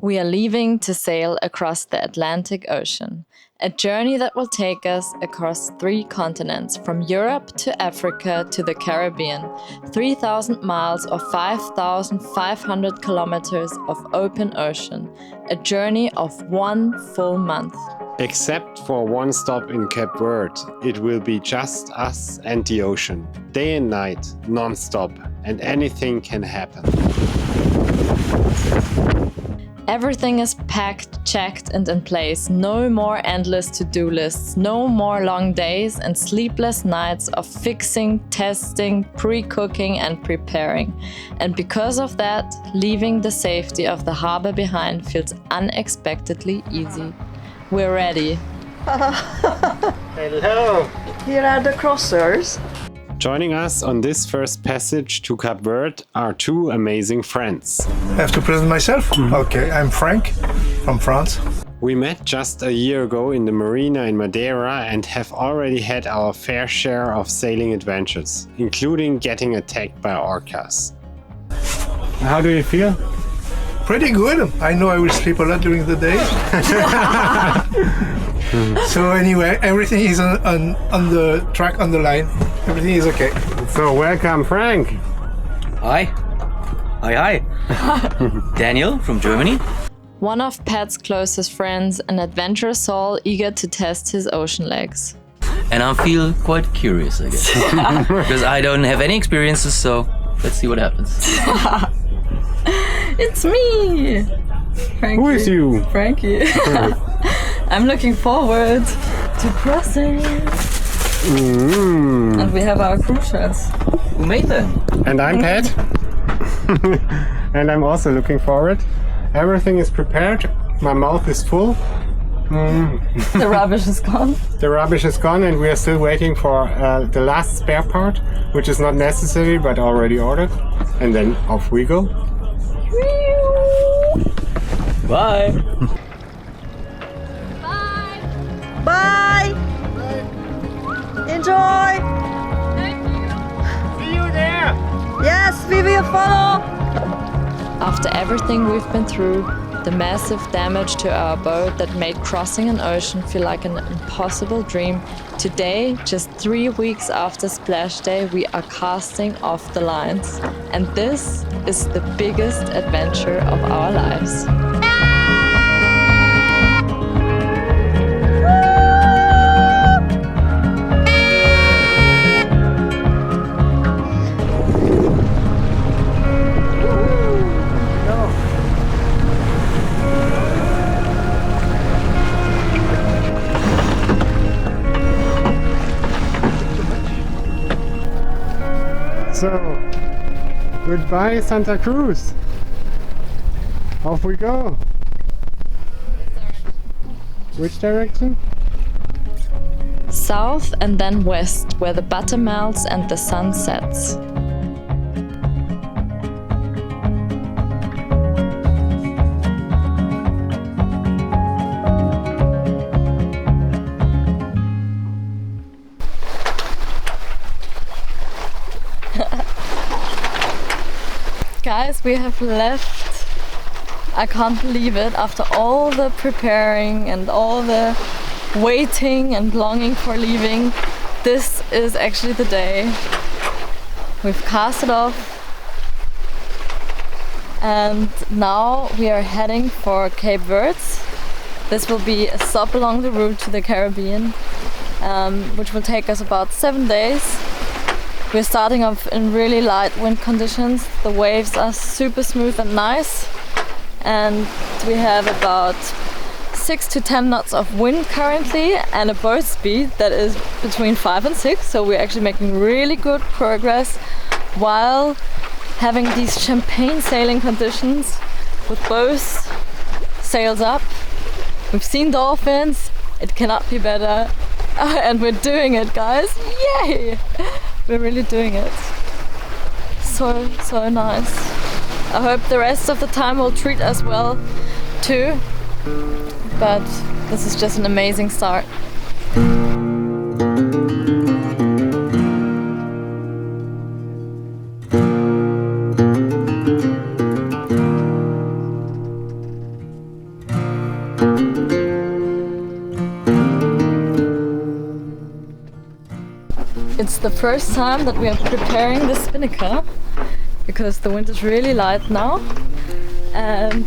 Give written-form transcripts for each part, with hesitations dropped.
We are leaving to sail across the Atlantic Ocean, a journey that will take us across 3 continents, from Europe to Africa to the Caribbean, 3,000 miles or 5,500 kilometers of open ocean, a journey of 1 full month. Except for one stop in Cape Verde, it will be just us and the ocean, day and night, non-stop, and anything can happen. Everything is packed, checked and in place. No more endless to-do lists, no more long days and sleepless nights of fixing, testing, pre-cooking and preparing. And because of that, leaving the safety of the harbor behind feels unexpectedly easy. We're ready. Hello! Here are the crossers. Joining us on this first passage to Cape Verde are 2 amazing friends. I have to present myself? Okay, I'm Frank from France. We met just a year ago in the marina in Madeira and have already had our fair share of sailing adventures, including getting attacked by orcas. How do you feel? Pretty good. I know I will sleep a lot during the day. So anyway, everything is on the track, on the line. Everything is okay. So welcome, Frank. Hi. Hi. Daniel from Germany. One of Pat's closest friends, an adventurous soul eager to test his ocean legs. And I feel quite curious, I guess. Because I don't have any experiences, so let's see what happens. It's me! Frankie. Who is you? Frankie. I'm looking forward to crossing. And we have our crew shirts. Who made them? And I'm Pat. And I'm also looking forward. Everything is prepared. My mouth is full. The rubbish is gone. The rubbish is gone and we are still waiting for the last spare part, which is not necessary but already ordered. And then off we go. Bye. Bye! Enjoy! See you there! Yes, we will follow! After everything we've been through, the massive damage to our boat that made crossing an ocean feel like an impossible dream, today, just 3 weeks after Splash Day, we are casting off the lines. And this is the biggest adventure of our lives. So, goodbye Santa Cruz. Off we go. Which direction? South and then west, where the butter melts and the sun sets. Guys, we have left. I can't believe it. After all the preparing and all the waiting and longing for leaving, this is actually the day. We've cast it off and now we are heading for Cape Verde. This will be a stop along the route to the Caribbean, which will take us about 7 days. We're starting off in really light wind conditions. The waves are super smooth and nice, and we have about 6 to 10 knots of wind currently and a boat speed that is between 5 and 6, so we're actually making really good progress while having these champagne sailing conditions with both sails up. We've seen dolphins, it cannot be better, and we're doing it, guys, yay! We're really doing it. So nice. I hope the rest of the time will treat us well too, but this is just an amazing start. It's the first time that we are preparing the spinnaker because the wind is really light now and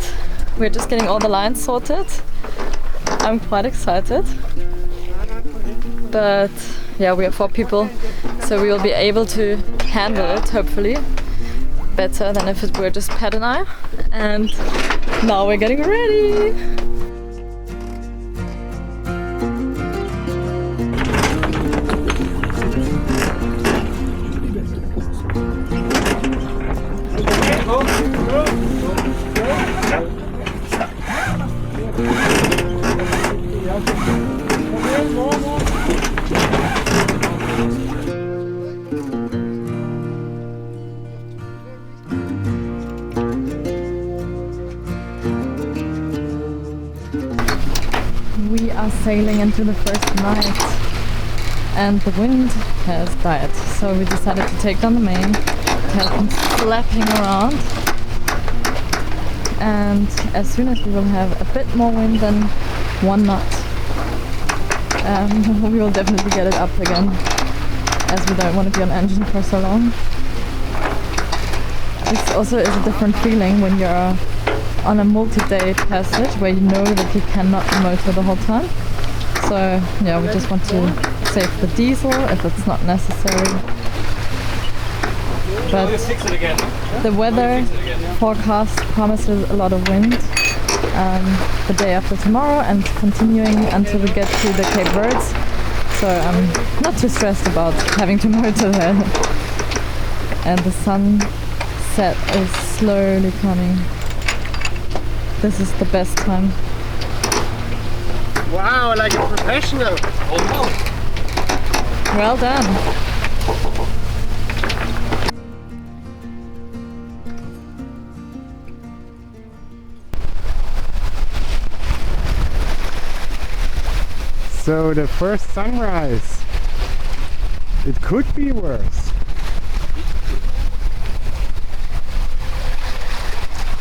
we're just getting all the lines sorted. I'm quite excited. But yeah, we are 4 people, so we will be able to handle it, hopefully, better than if it were just Pat and I. And now we're getting ready! We are sailing into the first night and the wind has died, so we decided to take down the main. It has been flapping around, and as soon as we will have a bit more wind than 1 knot, we will definitely get it up again, as we don't want to be on engine for so long. This also is a different feeling when you're on a multi-day passage where you know that you cannot motor the whole time. So yeah, we just want to save the diesel if it's not necessary. But the weather forecast promises a lot of wind the day after tomorrow and continuing until we get to the Cape Verde. So I'm not too stressed about having to motor there. And the sunset is slowly coming. This is the best time. Wow, like a professional! Almost! Well done! So the first sunrise. It could be worse.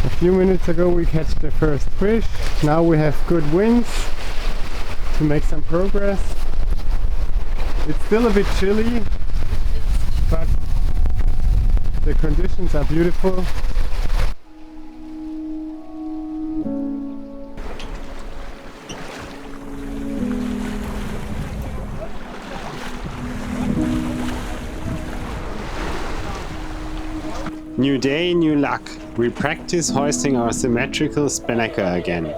A few minutes ago we catch the first fish. Now we have good winds to make some progress. It's still a bit chilly, but the conditions are beautiful. New day, new luck. We practice hoisting our symmetrical spinnaker again.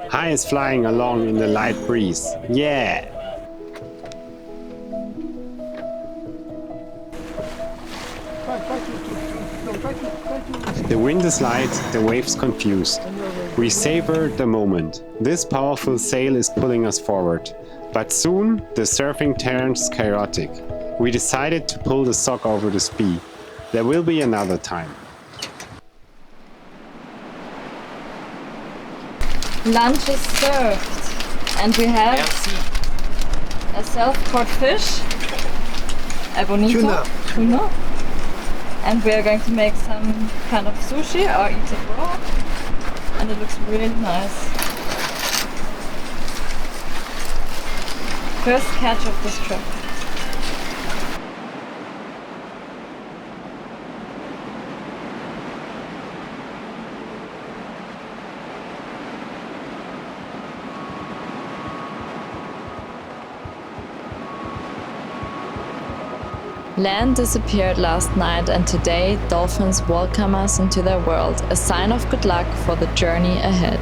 High is flying along in the light breeze. Yeah! The wind is light, the waves confused. We savor the moment. This powerful sail is pulling us forward. But soon, the surfing turns chaotic. We decided to pull the sock over the speed. There will be another time. Lunch is served and we have a self-caught fish, a bonito tuna, and we are going to make some kind of sushi or eat it raw, and it looks really nice. First catch of this trip. Land disappeared last night and today dolphins welcome us into their world, a sign of good luck for the journey ahead.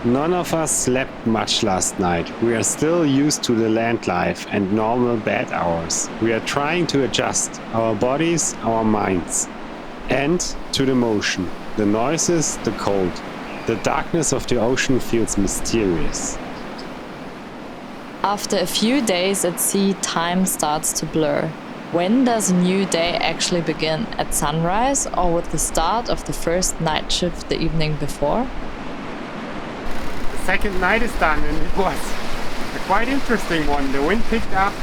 None of us slept much last night. We are still used to the land life and normal bed hours. We are trying to adjust our bodies, our minds, and to the motion. The noises, the cold. The darkness of the ocean feels mysterious. After a few days at sea, time starts to blur. When does a new day actually begin? At sunrise or with the start of the first night shift the evening before? The second night is done and it was a quite interesting one. The wind picked up,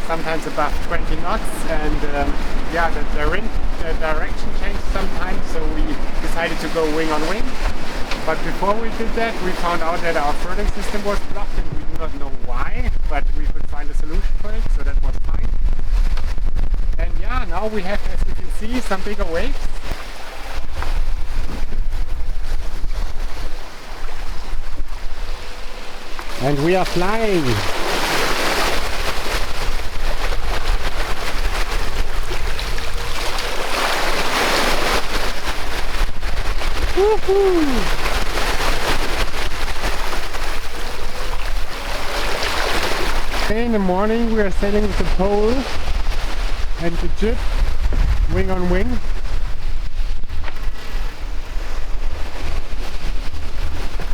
sometimes above 20 knots, and the direction changed sometimes, so we decided to go wing on wing. But before we did that, we found out that our furling system was blocked and we do not know why, but we could find a solution for it, so that was fine. And yeah, now we have, as you can see, some bigger waves. And we are flying. Woohoo! In the morning we are sailing with the pole and the jib, wing on wing.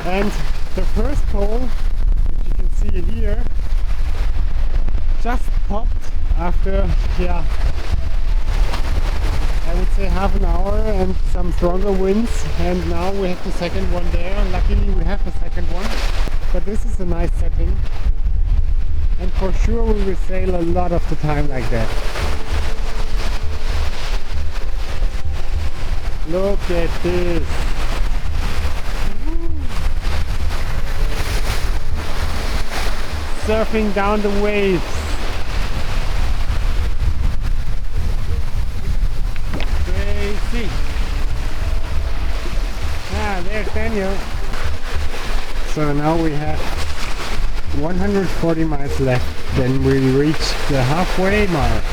And the first pole, which you can see here, just popped after, I would say half an hour and some stronger winds, and now we have the second one there. Luckily we have the second one, but this is a nice setting. And for sure we will sail a lot of the time like that. Look at this! Surfing down the waves. Crazy! Ah, there's Daniel. So now we have 140 miles left, then we reach the halfway mark.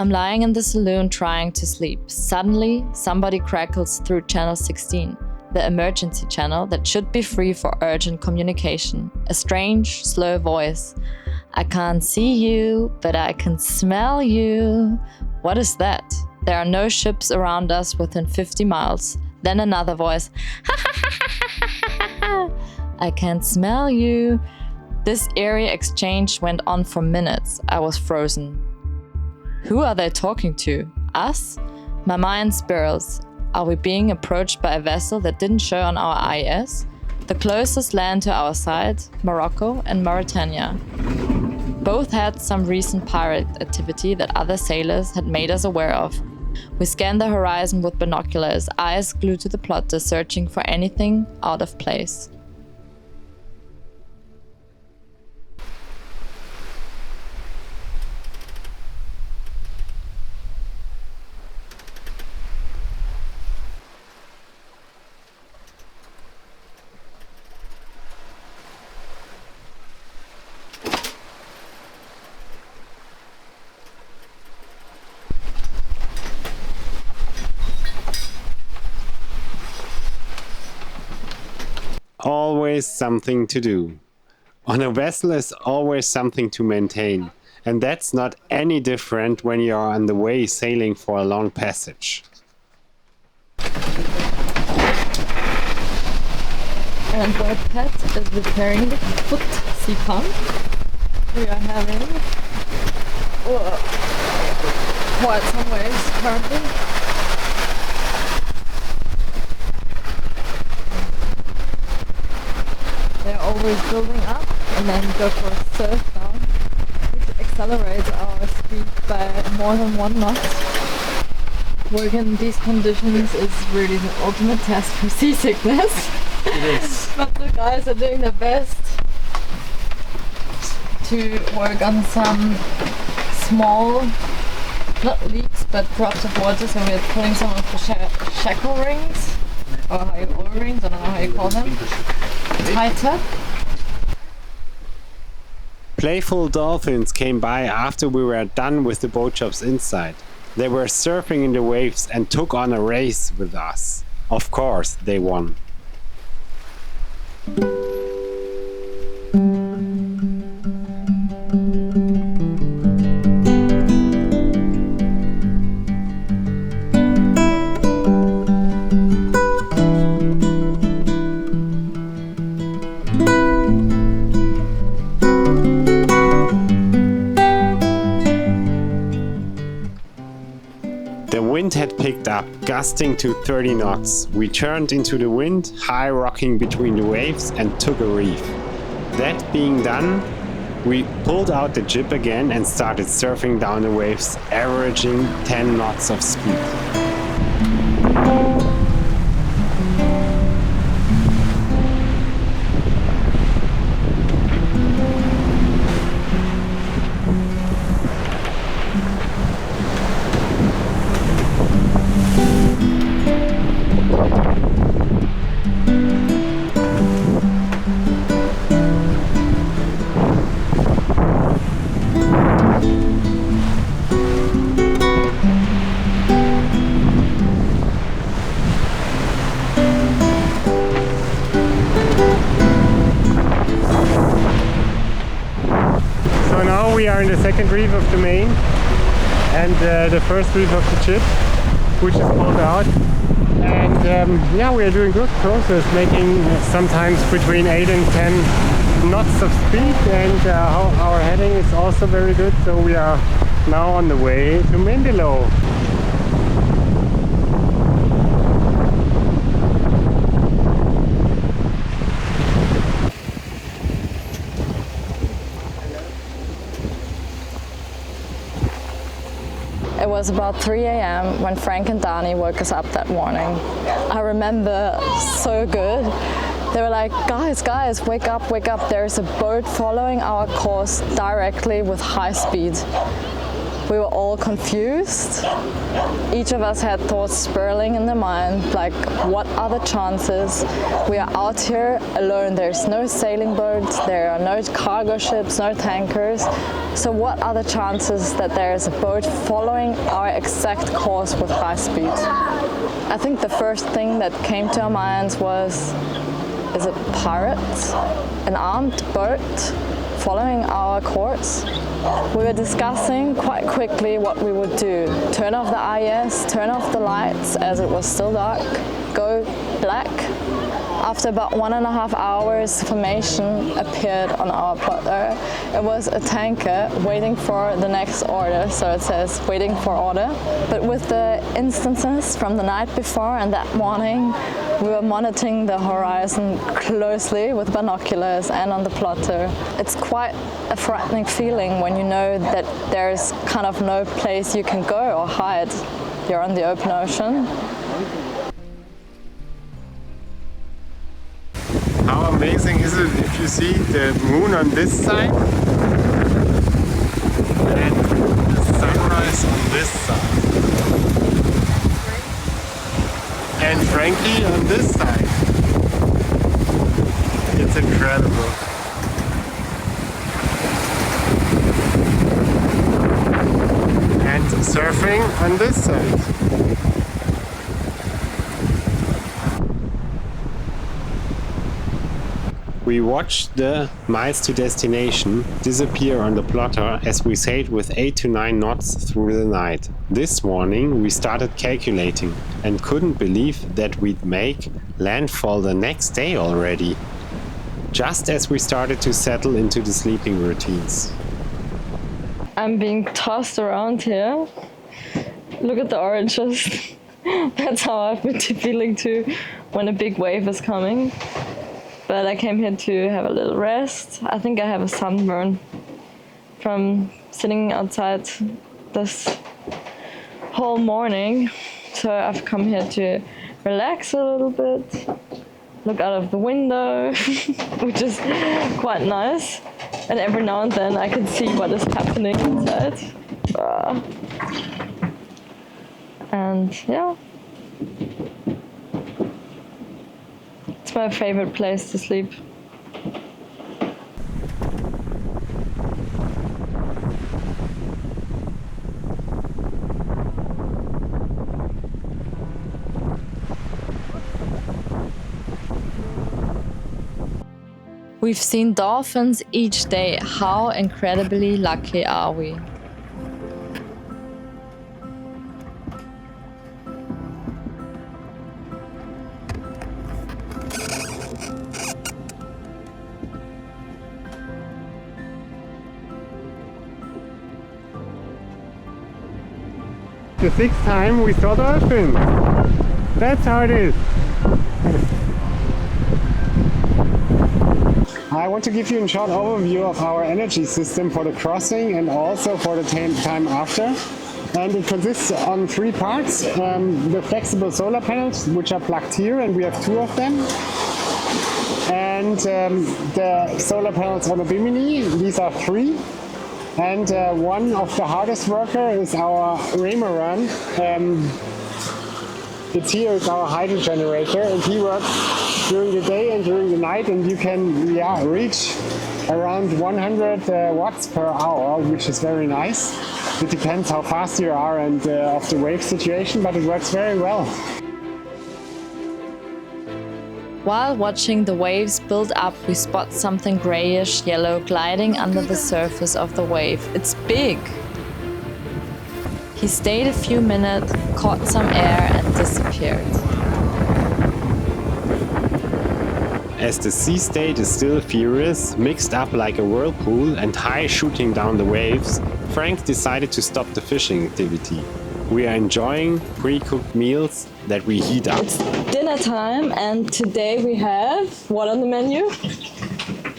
I'm lying in the saloon trying to sleep. Suddenly, somebody crackles through channel 16. The emergency channel that should be free for urgent communication. A strange, slow voice. I can't see you, but I can smell you. What is that? There are no ships around us within 50 miles. Then another voice. I can't smell you. This eerie exchange went on for minutes. I was frozen. Who are they talking to? Us? My mind spirals. Are we being approached by a vessel that didn't show on our IS? The closest land to our side, Morocco and Mauritania. Both had some recent pirate activity that other sailors had made us aware of. We scanned the horizon with binoculars, eyes glued to the plotter, searching for anything out of place. Always something to do. On a vessel is always something to maintain, and that's not any different when you are on the way sailing for a long passage. And our pet is repairing the foot sea pump. We are having quite some waves currently. They're always building up and then go for a surf down, which accelerates our speed by more than 1 knot. Working in these conditions is really the ultimate test for seasickness. It is. But the guys are doing their best to work on some small, not leaks, but drops of water. So we're pulling some of the shackle rings, or oil rings, I don't know how you call them, tighter. Playful dolphins came by after we were done with the boat jobs inside. They were surfing in the waves and took on a race with us. Of course, they won. The wind had picked up, gusting to 30 knots. We turned into the wind, high rocking between the waves, and took a reef. That being done, we pulled out the jib again and started surfing down the waves, averaging 10 knots of speed. So now we are in the second reef of the main and the first reef of the chip, which is pulled out. And yeah, we are doing good progress, making sometimes between 8 and 10 knots of speed, and our heading is also very good. So we are now on the way to Mindelo. It was about 3 a.m. when Frank and Dani woke us up that morning. I remember so good. They were like, guys, wake up, wake up. There's a boat following our course directly with high speed. We were all confused. Each of us had thoughts swirling in their mind, like, what are the chances? We are out here alone. There's no sailing boats, there are no cargo ships, no tankers. So what are the chances that there is a boat following our exact course with high speed? I think the first thing that came to our minds was, is it pirates? An armed boat following our course? We were discussing quite quickly what we would do. Turn off the IS, turn off the lights as it was still dark, go black. After about 1.5 hours, formation appeared on our plotter. It was a tanker waiting for the next order, so it says waiting for order. But with the instances from the night before and that morning, we were monitoring the horizon closely with binoculars and on the plotter. It's quite a frightening feeling when you know that there's kind of no place you can go or hide. You're on the open ocean. How amazing is it if you see the moon on this side and the sunrise on this side, and Frankie on this side? It's incredible. And surfing on this side. We watched the miles to destination disappear on the plotter as we sailed with 8 to 9 knots through the night. This morning we started calculating and couldn't believe that we'd make landfall the next day already, just as we started to settle into the sleeping routines. I'm being tossed around here. Look at the oranges. That's how I've been feeling too when a big wave is coming. But I came here to have a little rest. I think I have a sunburn from sitting outside this whole morning. So I've come here to relax a little bit, look out of the window, which is quite nice. And every now and then I can see what is happening inside. And yeah. It's my favorite place to sleep. We've seen dolphins each day. How incredibly lucky are we? The 6th time we saw dolphins. That's how it is. I want to give you a short overview of our energy system for the crossing and also for the time after. And it consists on 3 parts. The flexible solar panels, which are plugged here, and we have 2 of them. And the solar panels on the Bimini, these are 3. And one of the hardest worker is our Raymaran. It's our hydro generator, and he works during the day and during the night, and you can reach around 100 watts per hour, which is very nice. It depends how fast you are and of the wave situation, but it works very well. While watching the waves build up, we spot something grayish yellow gliding under the surface of the wave. It's big! He stayed a few minutes, caught some air and disappeared. As the sea state is still furious, mixed up like a whirlpool and high shooting down the waves, Frank decided to stop the fishing activity. We are enjoying pre-cooked meals that we heat up. It's dinner time, and today we have what on the menu?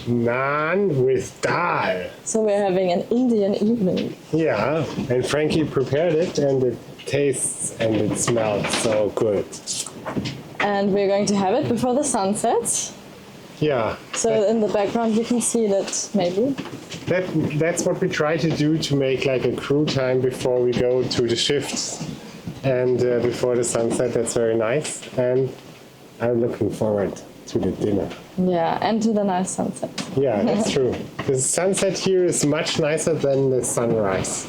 Naan with dal. So we're having an Indian evening. Yeah, and Frankie prepared it, and it tastes and it smells so good. And we're going to have it before the sun sets. Yeah. So in the background you can see that maybe. That's what we try to do, to make like a crew time before we go to the shifts and before the sunset. That's very nice, and I'm looking forward to the dinner. Yeah, and to the nice sunset. Yeah, that's true. The sunset here is much nicer than the sunrise.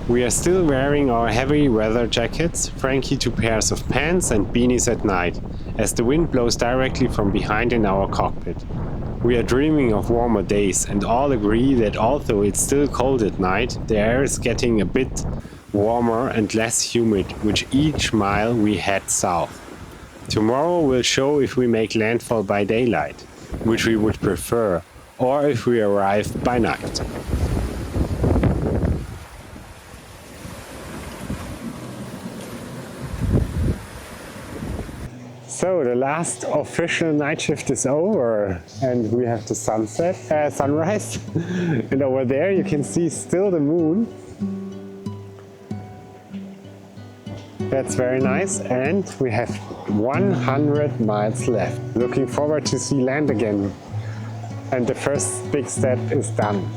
We are still wearing our heavy weather jackets, Frankie 2 pairs of pants and beanies at night, as the wind blows directly from behind in our cockpit. We are dreaming of warmer days and all agree that although it's still cold at night, the air is getting a bit warmer and less humid with each mile we head south. Tomorrow will show if we make landfall by daylight, which we would prefer, or if we arrive by night. So the last official night shift is over and we have the sunrise. And over there you can see still the moon. That's very nice, and we have 100 miles left. Looking forward to see land again. And the first big step is done.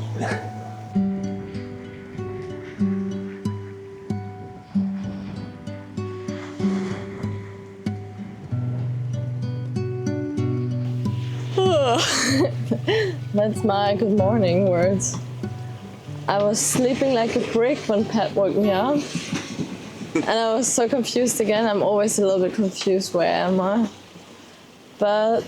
That's my good morning words. I was sleeping like a brick when Pat woke me up. And I was so confused again. I'm always a little bit confused. Where am I? But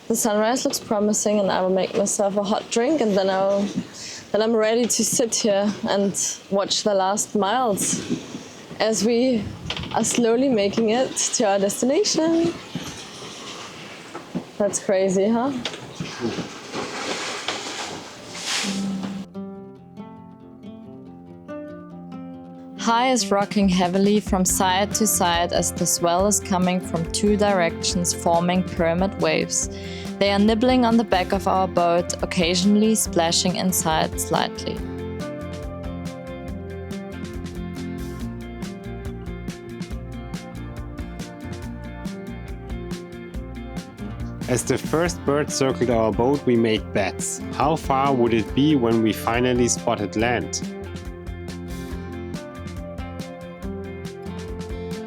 the sunrise looks promising, and I will make myself a hot drink, and then I'm ready to sit here and watch the last miles as we are slowly making it to our destination. That's crazy, huh? High is rocking heavily from side to side as the swell is coming from 2 directions, forming pyramid waves. They are nibbling on the back of our boat, occasionally splashing inside slightly. As the first bird circled our boat, we made bets. How far would it be when we finally spotted land?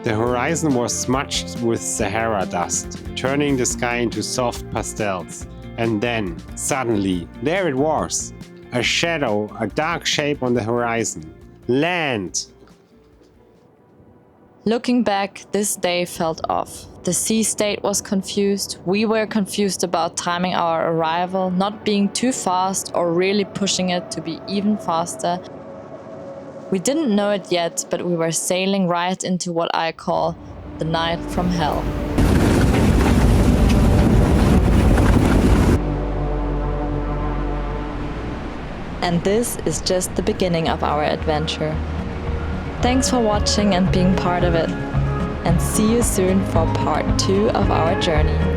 The horizon was smudged with Sahara dust. turning the sky into soft pastels. And then, suddenly, there it was! A shadow, a dark shape on the horizon. Land! Looking back, this day felt off. The sea state was confused. We were confused about timing our arrival, not being too fast or really pushing it to be even faster. We didn't know it yet, but we were sailing right into what I call the night from hell. And this is just the beginning of our adventure. Thanks for watching and being part of it. And see you soon for part 2 of our journey.